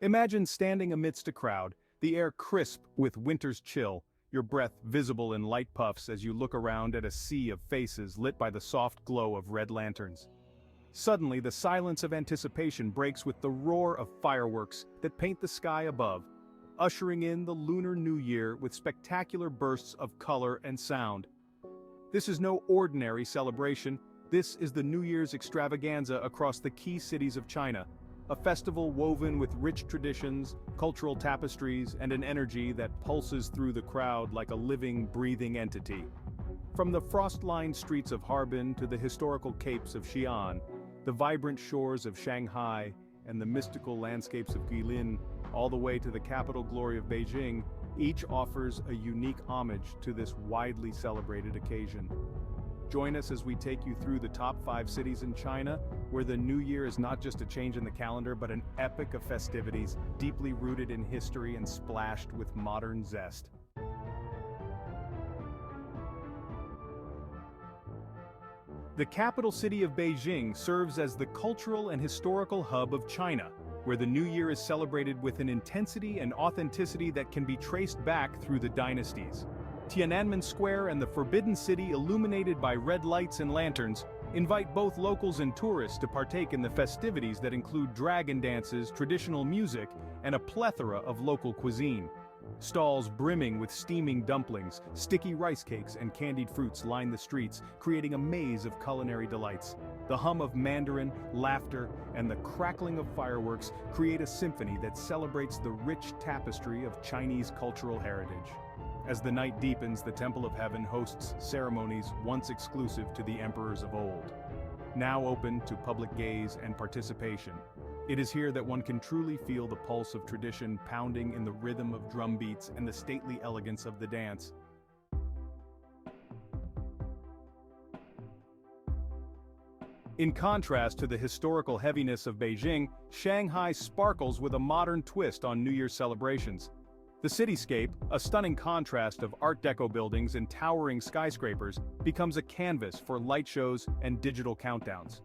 Imagine standing amidst a crowd, the air crisp with winter's chill, your breath visible in light puffs as you look around at a sea of faces lit by the soft glow of red lanterns. Suddenly, the silence of anticipation breaks with the roar of fireworks that paint the sky above, ushering in the Lunar New Year with spectacular bursts of color and sound. This is no ordinary celebration, this is the New Year's extravaganza across the key cities of China, a festival woven with rich traditions, cultural tapestries, and an energy that pulses through the crowd like a living, breathing entity. From the frost-lined streets of Harbin to the historical capes of Xi'an, the vibrant shores of Shanghai, and the mystical landscapes of Guilin, all the way to the capital glory of Beijing, each offers a unique homage to this widely celebrated occasion. Join us as we take you through the top 5 cities in China, where the New Year is not just a change in the calendar but an epic of festivities, deeply rooted in history and splashed with modern zest. The capital city of Beijing serves as the cultural and historical hub of China, where the New Year is celebrated with an intensity and authenticity that can be traced back through the dynasties. Tiananmen Square and the Forbidden City, illuminated by red lights and lanterns, invite both locals and tourists to partake in the festivities that include dragon dances, traditional music, and a plethora of local cuisine. Stalls brimming with steaming dumplings, sticky rice cakes, and candied fruits line the streets, creating a maze of culinary delights. The hum of Mandarin, laughter, and the crackling of fireworks create a symphony that celebrates the rich tapestry of Chinese cultural heritage. As the night deepens, the Temple of Heaven hosts ceremonies once exclusive to the emperors of old. Now open to public gaze and participation, it is here that one can truly feel the pulse of tradition pounding in the rhythm of drum beats and the stately elegance of the dance. In contrast to the historical heaviness of Beijing, Shanghai sparkles with a modern twist on New Year's celebrations. The cityscape, a stunning contrast of Art Deco buildings and towering skyscrapers, becomes a canvas for light shows and digital countdowns.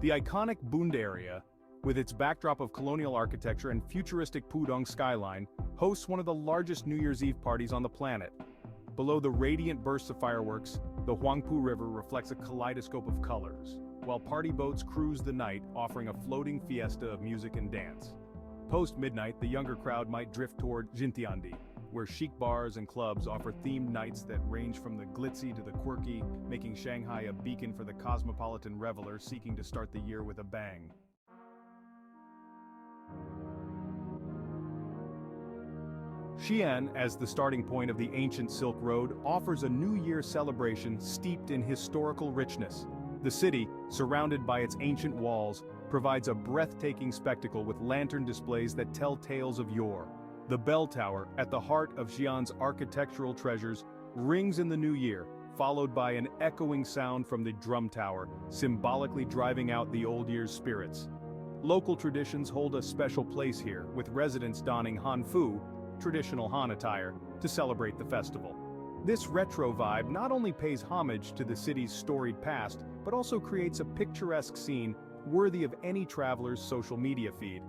The iconic Bund area, with its backdrop of colonial architecture and futuristic Pudong skyline, hosts one of the largest New Year's Eve parties on the planet. Below the radiant bursts of fireworks, the Huangpu River reflects a kaleidoscope of colors, while party boats cruise the night, offering a floating fiesta of music and dance. Post-midnight, the younger crowd might drift toward Jintiandi, where chic bars and clubs offer themed nights that range from the glitzy to the quirky, making Shanghai a beacon for the cosmopolitan reveler seeking to start the year with a bang. Xi'an, as the starting point of the ancient Silk Road, offers a New Year celebration steeped in historical richness. The city, surrounded by its ancient walls, provides a breathtaking spectacle with lantern displays that tell tales of yore. The bell tower, at the heart of Xi'an's architectural treasures, rings in the new year, followed by an echoing sound from the drum tower, symbolically driving out the old year's spirits. Local traditions hold a special place here, with residents donning hanfu, traditional Han attire, to celebrate the festival. This retro vibe not only pays homage to the city's storied past, but also creates a picturesque scene worthy of any traveler's social media feed.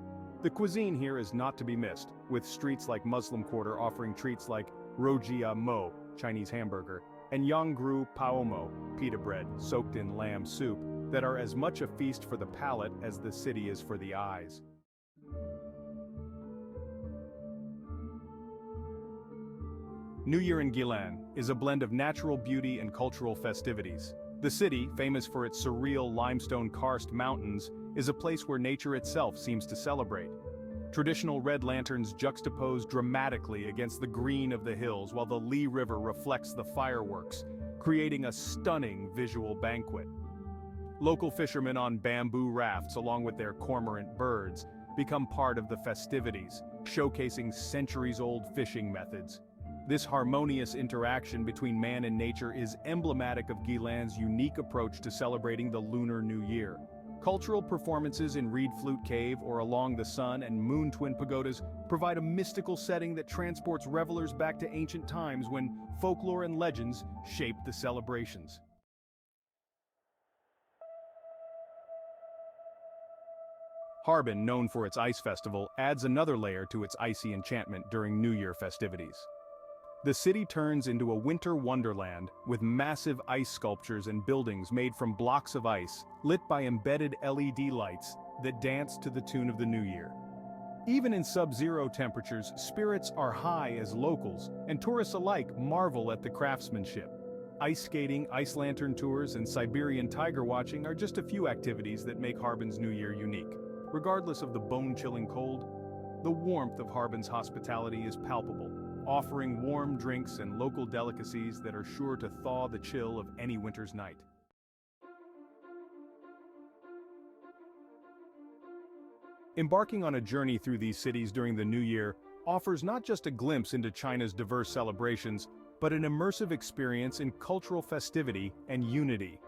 The cuisine here is not to be missed, with streets like Muslim Quarter offering treats like rojia mo, Chinese hamburger, and yangru paomo, pita bread soaked in lamb soup, that are as much a feast for the palate as the city is for the eyes. New Year in Guilin is a blend of natural beauty and cultural festivities. The city, famous for its surreal limestone karst mountains, is a place where nature itself seems to celebrate. Traditional red lanterns juxtapose dramatically against the green of the hills while the Li River reflects the fireworks, creating a stunning visual banquet. Local fishermen on bamboo rafts along with their cormorant birds become part of the festivities, showcasing centuries-old fishing methods. This harmonious interaction between man and nature is emblematic of Guilin's unique approach to celebrating the Lunar New Year. Cultural performances in Reed Flute Cave or along the Sun and Moon Twin Pagodas provide a mystical setting that transports revelers back to ancient times when folklore and legends shaped the celebrations. Harbin, known for its ice festival, adds another layer to its icy enchantment during New Year festivities. The city turns into a winter wonderland with massive ice sculptures and buildings made from blocks of ice, lit by embedded LED lights that dance to the tune of the New Year. Even in sub-zero temperatures, spirits are high as locals, and tourists alike marvel at the craftsmanship. Ice skating, ice lantern tours, and Siberian tiger watching are just a few activities that make Harbin's New Year unique. Regardless of the bone-chilling cold, the warmth of Harbin's hospitality is palpable, offering warm drinks and local delicacies that are sure to thaw the chill of any winter's night. Embarking on a journey through these cities during the New Year offers not just a glimpse into China's diverse celebrations, but an immersive experience in cultural festivity and unity.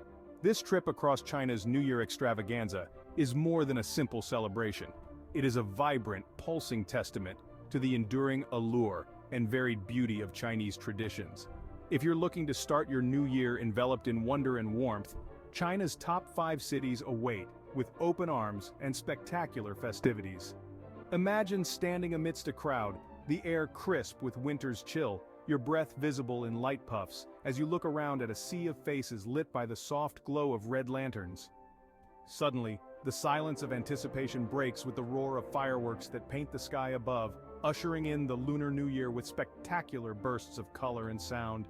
This trip across China's New Year extravaganza is more than a simple celebration. It is a vibrant, pulsing testament to the enduring allure and varied beauty of Chinese traditions. If you're looking to start your new year enveloped in wonder and warmth, China's top 5 cities await, with open arms and spectacular festivities. Imagine standing amidst a crowd, the air crisp with winter's chill, your breath visible in light puffs, as you look around at a sea of faces lit by the soft glow of red lanterns. Suddenly, the silence of anticipation breaks with the roar of fireworks that paint the sky above, ushering in the Lunar New Year with spectacular bursts of color and sound.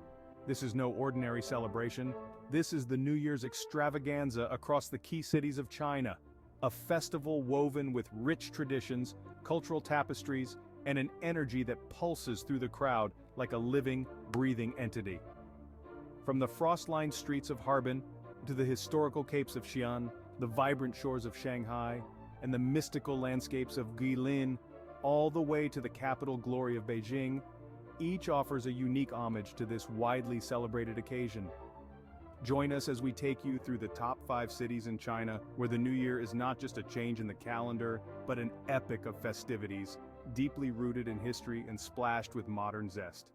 This is no ordinary celebration. This is the New Year's extravaganza across the key cities of China, a festival woven with rich traditions, cultural tapestries, and an energy that pulses through the crowd like a living, breathing entity. From the frost-lined streets of Harbin to the historical capes of Xi'an, the vibrant shores of Shanghai, and the mystical landscapes of Guilin, all the way to the capital glory of Beijing, each offers a unique homage to this widely celebrated occasion. Join us as we take you through the top 5 cities in China where the New Year is not just a change in the calendar, but an epic of festivities, deeply rooted in history and splashed with modern zest.